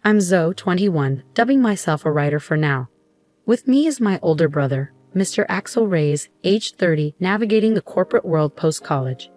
I'm Zoe, 21, dubbing myself a writer for now. With me is my older brother, Mr. Axel Reyes, age 30, navigating the corporate world post-college.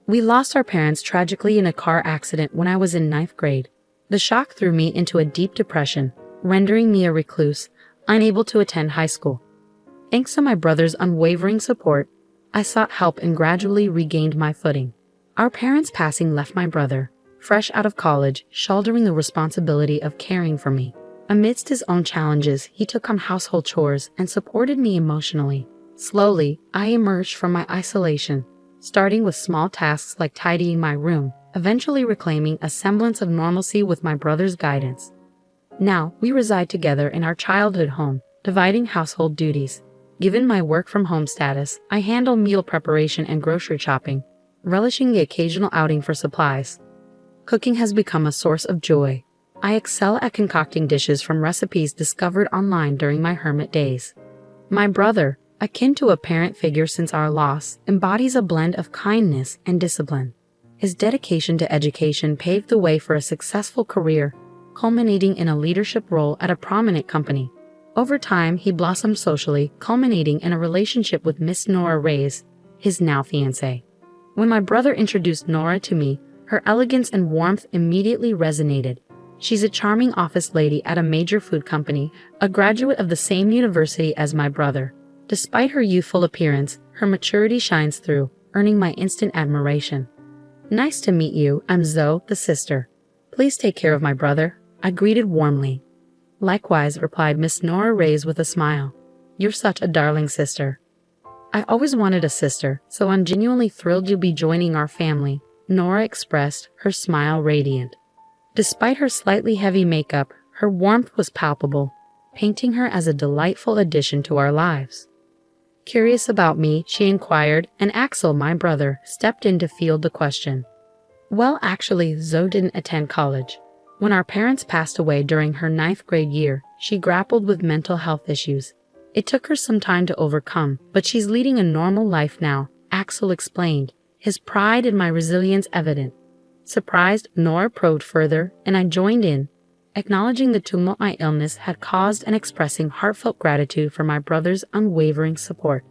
We lost our parents tragically in a car accident when I was in 9th grade. The shock threw me into a deep depression, rendering me a recluse, unable to attend high school. Thanks to my brother's unwavering support, I sought help and gradually regained my footing. Our parents' passing left my brother, fresh out of college, shouldering the responsibility of caring for me. Amidst his own challenges, he took on household chores and supported me emotionally. Slowly, I emerged from my isolation, starting with small tasks like tidying my room, eventually reclaiming a semblance of normalcy with my brother's guidance. Now, we reside together in our childhood home, dividing household duties. Given my work-from-home status, I handle meal preparation and grocery shopping, relishing the occasional outing for supplies. Cooking has become a source of joy. I excel at concocting dishes from recipes discovered online during my hermit days. My brother, akin to a parent figure since our loss, embodies a blend of kindness and discipline. His dedication to education paved the way for a successful career, culminating in a leadership role at a prominent company. Over time, he blossomed socially, culminating in a relationship with Miss Nora Reyes, his now fiancée. When my brother introduced Nora to me, her elegance and warmth immediately resonated. She's a charming office lady at a major food company, a graduate of the same university as my brother. Despite her youthful appearance, her maturity shines through, earning my instant admiration. Nice to meet you, I'm Zoe, the sister. Please take care of my brother, I greeted warmly. Likewise, replied Miss Nora Reyes with a smile. You're such a darling sister. I always wanted a sister, so I'm genuinely thrilled you'll be joining our family, Nora expressed, her smile radiant. Despite her slightly heavy makeup, her warmth was palpable, painting her as a delightful addition to our lives. Curious about me, she inquired, and Axel, my brother, stepped in to field the question. Well, actually, Zoe didn't attend college. When our parents passed away during her 9th grade year, she grappled with mental health issues. It took her some time to overcome, but she's leading a normal life now, Axel explained, his pride in my resilience evident. Surprised, Nora probed further, and I joined in, acknowledging the tumult my illness had caused and expressing heartfelt gratitude for my brother's unwavering support.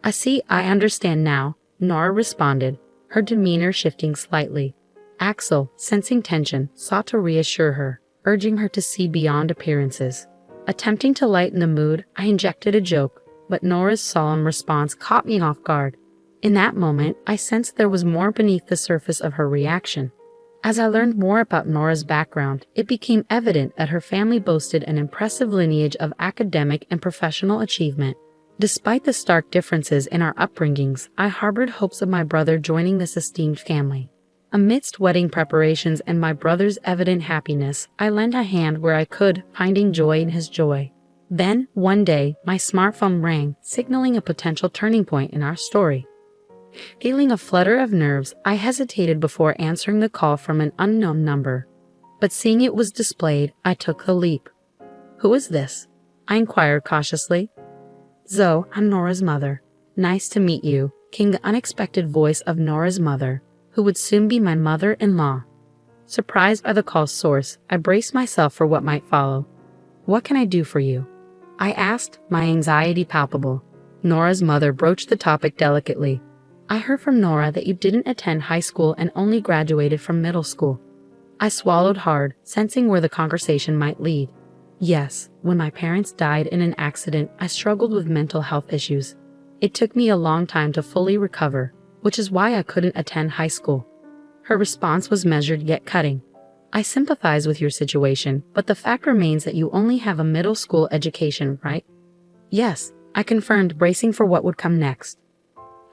I understand now, Nora responded, her demeanor shifting slightly. Axel, sensing tension, sought to reassure her, urging her to see beyond appearances. Attempting to lighten the mood, I injected a joke, but Nora's solemn response caught me off guard. In that moment, I sensed there was more beneath the surface of her reaction. As I learned more about Nora's background, it became evident that her family boasted an impressive lineage of academic and professional achievement. Despite the stark differences in our upbringings, I harbored hopes of my brother joining this esteemed family. Amidst wedding preparations and my brother's evident happiness, I lent a hand where I could, finding joy in his joy. Then, one day, my smartphone rang, signaling a potential turning point in our story. Feeling a flutter of nerves, I hesitated before answering the call from an unknown number. But seeing it was displayed, I took the leap. Who is this? I inquired cautiously. Zoe, I'm Nora's mother. Nice to meet you, came the unexpected voice of Nora's mother, who would soon be my mother-in-law. Surprised by the call's source, I braced myself for what might follow. What can I do for you? I asked, my anxiety palpable. Nora's mother broached the topic delicately. I heard from Nora that you didn't attend high school and only graduated from middle school. I swallowed hard, sensing where the conversation might lead. Yes, when my parents died in an accident, I struggled with mental health issues. It took me a long time to fully recover, which is why I couldn't attend high school. Her response was measured yet cutting. I sympathize with your situation, but the fact remains that you only have a middle school education, right? Yes, I confirmed, bracing for what would come next.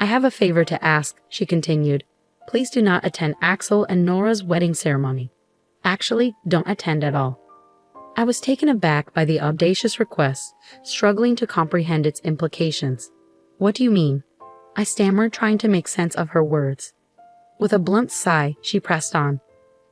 I have a favor to ask, she continued. Please do not attend Axel and Nora's wedding ceremony. Actually, don't attend at all. I was taken aback by the audacious request, struggling to comprehend its implications. What do you mean? I stammered, trying to make sense of her words. With a blunt sigh, she pressed on.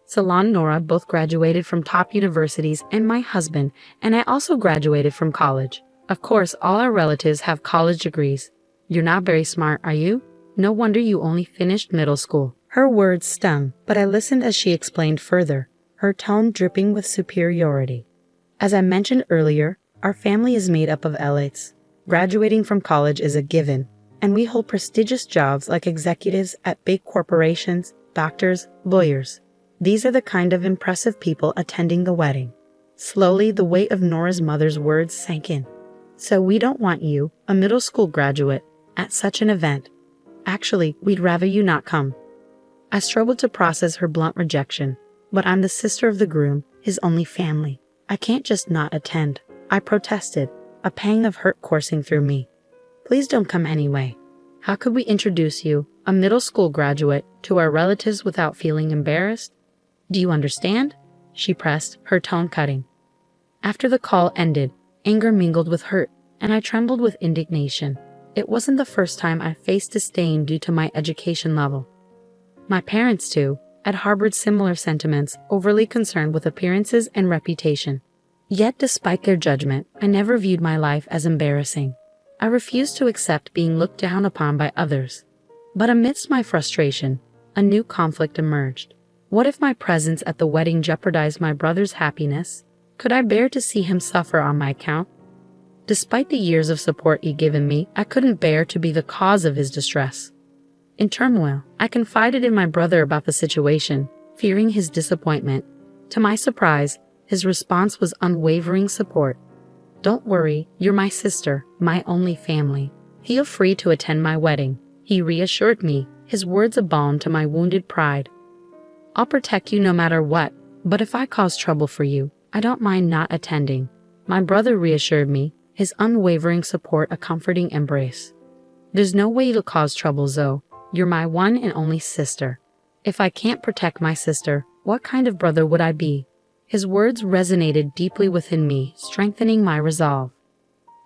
Salon and Nora both graduated from top universities, and my husband and I also graduated from college. Of course, all our relatives have college degrees. You're not very smart, are you? No wonder you only finished middle school. Her words stung, but I listened as she explained further. her tone dripping with superiority. As I mentioned earlier, our family is made up of elites. Graduating from college is a given, and we hold prestigious jobs like executives at big corporations, doctors, lawyers. These are the kind of impressive people attending the wedding. Slowly, the weight of Nora's mother's words sank in. So we don't want you, a middle school graduate, at such an event. Actually, we'd rather you not come. I struggled to process her blunt rejection, but I'm the sister of the groom, his only family. I can't just not attend. I protested, a pang of hurt coursing through me. Please don't come anyway. How could we introduce you, a middle school graduate, to our relatives without feeling embarrassed? Do you understand? She pressed, her tone cutting. After the call ended, anger mingled with hurt, and I trembled with indignation. It wasn't the first time I faced disdain due to my education level. My parents, too, had harbored similar sentiments, overly concerned with appearances and reputation. Yet despite their judgment, I never viewed my life as embarrassing. I refused to accept being looked down upon by others. But amidst my frustration, a new conflict emerged. What if my presence at the wedding jeopardized my brother's happiness? Could I bear to see him suffer on my account? Despite the years of support he'd given me, I couldn't bear to be the cause of his distress. In turmoil, I confided in my brother about the situation, fearing his disappointment. To my surprise, his response was unwavering support. "Don't worry, you're my sister, my only family. Feel free to attend my wedding," he reassured me, his words a balm to my wounded pride. "I'll protect you no matter what, but if I cause trouble for you, I don't mind not attending," my brother reassured me, his unwavering support a comforting embrace. "There's no way to cause trouble, Zoe. You're my one and only sister. If I can't protect my sister, what kind of brother would I be?" His words resonated deeply within me, strengthening my resolve.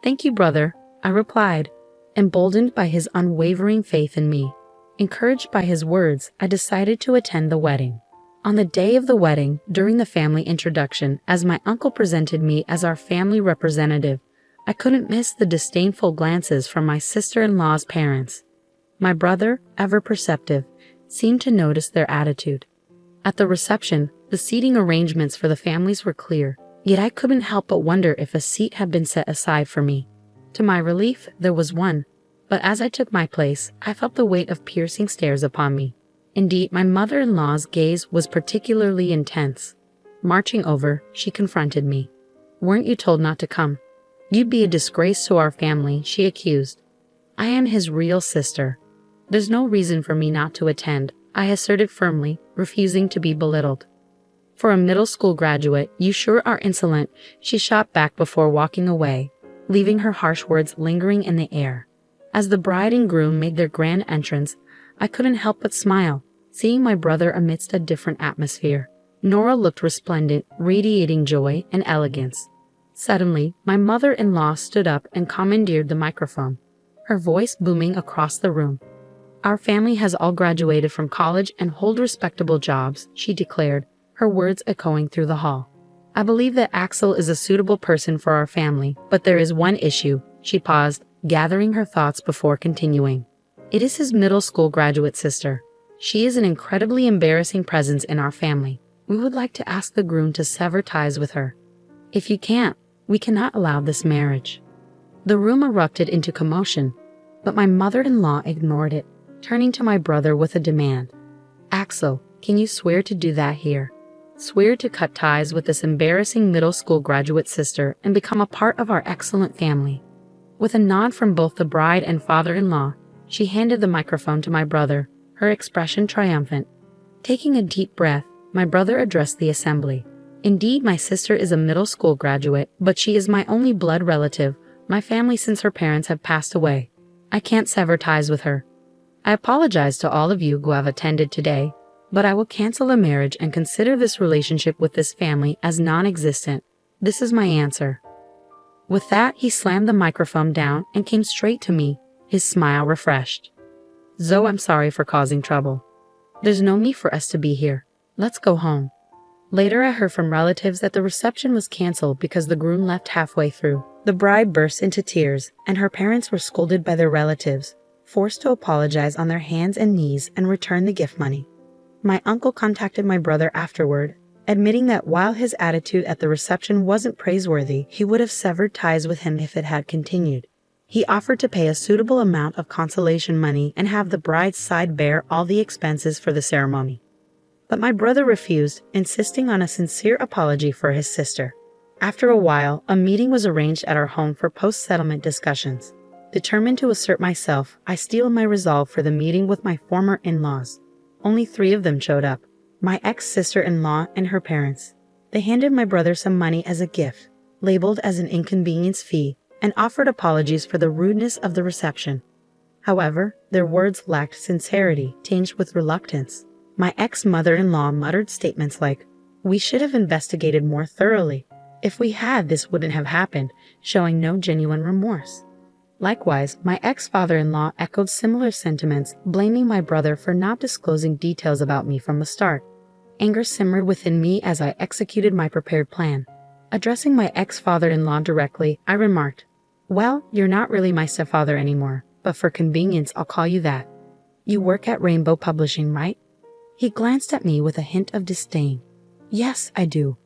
"Thank you, brother," I replied, emboldened by his unwavering faith in me. Encouraged by his words, I decided to attend the wedding. On the day of the wedding, during the family introduction, as my uncle presented me as our family representative, I couldn't miss the disdainful glances from my sister-in-law's parents. My brother, ever perceptive, seemed to notice their attitude. At the reception, the seating arrangements for the families were clear, yet I couldn't help but wonder if a seat had been set aside for me. To my relief, there was one, but as I took my place, I felt the weight of piercing stares upon me. Indeed, my mother-in-law's gaze was particularly intense. Marching over, she confronted me. "Weren't you told not to come? You'd be a disgrace to our family," she accused. "I am his real sister. There's no reason for me not to attend," I asserted firmly, refusing to be belittled. "For a middle school graduate, you sure are insolent," she shot back before walking away, leaving her harsh words lingering in the air. As the bride and groom made their grand entrance, I couldn't help but smile, seeing my brother amidst a different atmosphere. Nora looked resplendent, radiating joy and elegance. Suddenly, my mother-in-law stood up and commandeered the microphone, her voice booming across the room. "Our family has all graduated from college and hold respectable jobs," she declared, her words echoing through the hall. "I believe that Axel is a suitable person for our family, but there is one issue." She paused, gathering her thoughts before continuing. "It is his middle school graduate sister. She is an incredibly embarrassing presence in our family. We would like to ask the groom to sever ties with her. If you can't, we cannot allow this marriage." The room erupted into commotion, but my mother-in-law ignored it, turning to my brother with a demand. "Axel, can you swear to do that here? Swear to cut ties with this embarrassing middle school graduate sister and become a part of our excellent family." With a nod from both the bride and father-in-law, she handed the microphone to my brother, her expression triumphant. Taking a deep breath, my brother addressed the assembly. "Indeed, my sister is a middle school graduate, but she is my only blood relative, my family since her parents have passed away. I can't sever ties with her. I apologize to all of you who have attended today, but I will cancel the marriage and consider this relationship with this family as non-existent. This is my answer." With that, he slammed the microphone down and came straight to me, his smile refreshed. "Zoe, I'm sorry for causing trouble. There's no need for us to be here. Let's go home." Later, I heard from relatives that the reception was canceled because the groom left halfway through. The bride burst into tears, and her parents were scolded by their relatives, forced to apologize on their hands and knees and return the gift money. My uncle contacted my brother afterward, admitting that while his attitude at the reception wasn't praiseworthy, he would have severed ties with him if it had continued. He offered to pay a suitable amount of consolation money and have the bride's side bear all the expenses for the ceremony. But my brother refused, insisting on a sincere apology for his sister. After a while, a meeting was arranged at our home for post-settlement discussions. Determined to assert myself, I steeled my resolve for the meeting with my former in-laws. Only 3 of them showed up: my ex-sister-in-law and her parents. They handed my brother some money as a gift, labeled as an inconvenience fee, and offered apologies for the rudeness of the reception. However, their words lacked sincerity, tinged with reluctance. My ex-mother-in-law muttered statements like, "We should have investigated more thoroughly. If we had, this wouldn't have happened," showing no genuine remorse. Likewise, my ex-father-in-law echoed similar sentiments, blaming my brother for not disclosing details about me from the start. Anger simmered within me as I executed my prepared plan. Addressing my ex-father-in-law directly, I remarked, "Well, you're not really my stepfather anymore, but for convenience I'll call you that. You work at Rainbow Publishing, right?" He glanced at me with a hint of disdain. "Yes, I do.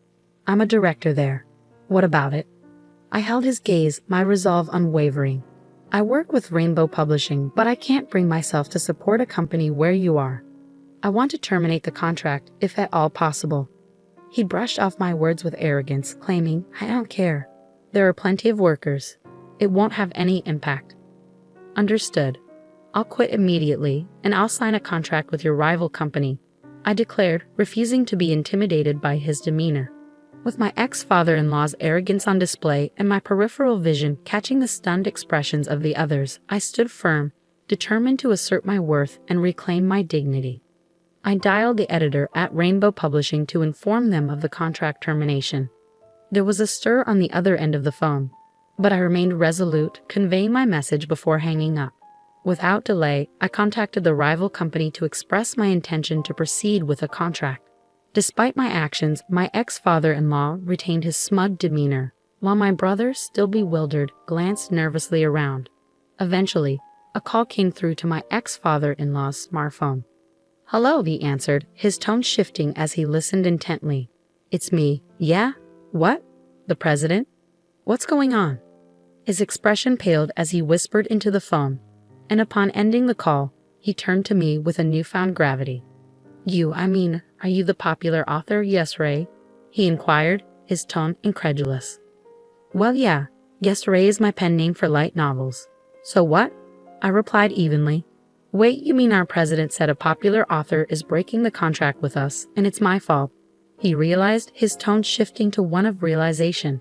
I'm a director there. What about it?" I held his gaze, my resolve unwavering. "I work with Rainbow Publishing, but I can't bring myself to support a company where you are. I want to terminate the contract, if at all possible." He brushed off my words with arrogance, claiming, "I don't care. There are plenty of workers. It won't have any impact." "Understood. I'll quit immediately, and I'll sign a contract with your rival company," I declared, refusing to be intimidated by his demeanor. With my ex-father-in-law's arrogance on display and my peripheral vision catching the stunned expressions of the others, I stood firm, determined to assert my worth and reclaim my dignity. I dialed the editor at Rainbow Publishing to inform them of the contract termination. There was a stir on the other end of the phone, but I remained resolute, conveying my message before hanging up. Without delay, I contacted the rival company to express my intention to proceed with a contract. Despite my actions, my ex-father-in-law retained his smug demeanor, while my brother, still bewildered, glanced nervously around. Eventually, a call came through to my ex-father-in-law's smartphone. "Hello," he answered, his tone shifting as he listened intently. "It's me." "Yeah? What? The president? What's going on?" His expression paled as he whispered into the phone, and upon ending the call, he turned to me with a newfound gravity. Are you the popular author, Yes Ray?" he inquired, his tone incredulous. "Well, yeah. Yes Ray is my pen name for light novels." "So what?" I replied evenly. "Wait, you mean our president said a popular author is breaking the contract with us, and it's my fault?" He realized, his tone shifting to one of realization.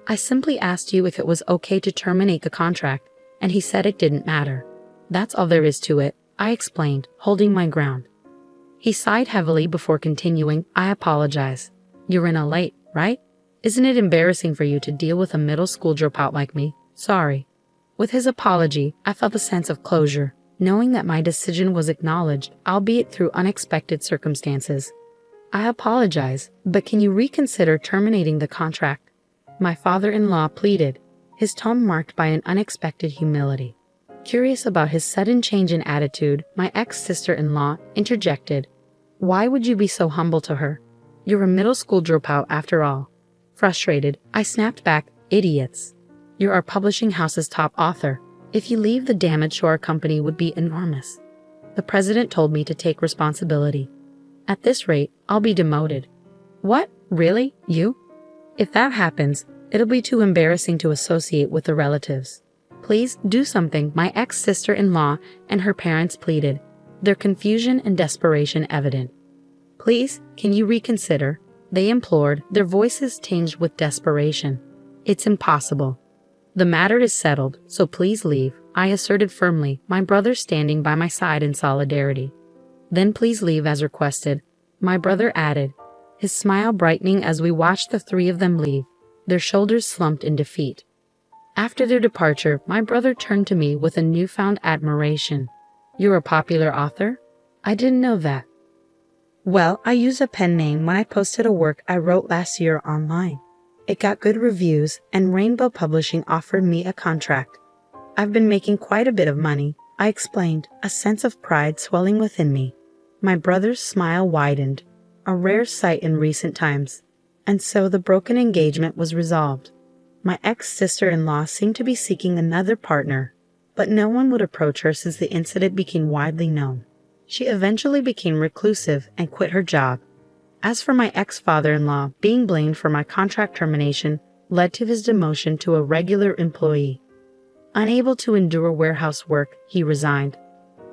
"I simply asked you if it was okay to terminate the contract, and he said it didn't matter. That's all there is to it," I explained, holding my ground. He sighed heavily before continuing, "I apologize. You're in a late, right? Isn't it embarrassing for you to deal with a middle school dropout like me? Sorry." With his apology, I felt a sense of closure, knowing that my decision was acknowledged, albeit through unexpected circumstances. "I apologize, but can you reconsider terminating the contract?" my father-in-law pleaded, his tone marked by an unexpected humility. Curious about his sudden change in attitude, my ex-sister-in-law interjected, "Why would you be so humble to her? You're a middle school dropout after all." Frustrated, I snapped back, "Idiots. You're our publishing house's top author. If you leave, the damage to our company would be enormous. The president told me to take responsibility. At this rate, I'll be demoted." "What? Really? You?" "If that happens, it'll be too embarrassing to associate with the relatives." "Please, do something," my ex-sister-in-law and her parents pleaded, their confusion and desperation evident. "Please, can you reconsider?" they implored, their voices tinged with desperation. "It's impossible. The matter is settled, so please leave," I asserted firmly, my brother standing by my side in solidarity. "Then please leave as requested," my brother added, his smile brightening as we watched the 3 of them leave, their shoulders slumped in defeat. After their departure, my brother turned to me with a newfound admiration. "You're a popular author? I didn't know that." "Well, I used a pen name when I posted a work I wrote last year online. It got good reviews, and Rainbow Publishing offered me a contract. I've been making quite a bit of money," I explained, a sense of pride swelling within me. My brother's smile widened. a rare sight in recent times, and so the broken engagement was resolved. My ex-sister-in-law seemed to be seeking another partner, but no one would approach her since the incident became widely known. She eventually became reclusive and quit her job. As for my ex-father-in-law, being blamed for my contract termination led to his demotion to a regular employee. Unable to endure warehouse work, he resigned.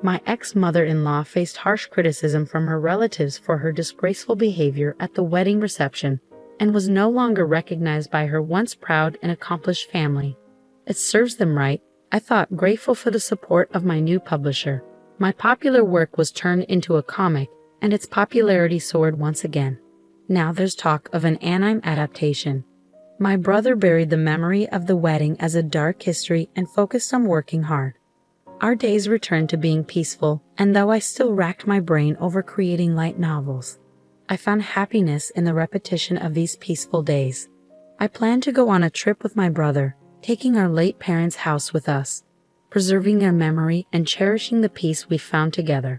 My ex-mother-in-law faced harsh criticism from her relatives for her disgraceful behavior at the wedding reception and was no longer recognized by her once proud and accomplished family. It serves them right, I thought, grateful for the support of my new publisher. My popular work was turned into a comic, and its popularity soared once again. Now there's talk of an anime adaptation. My brother buried the memory of the wedding as a dark history and focused on working hard. Our days returned to being peaceful, and though I still racked my brain over creating light novels, I found happiness in the repetition of these peaceful days. I planned to go on a trip with my brother, taking our late parents' house with us, preserving their memory and cherishing the peace we found together.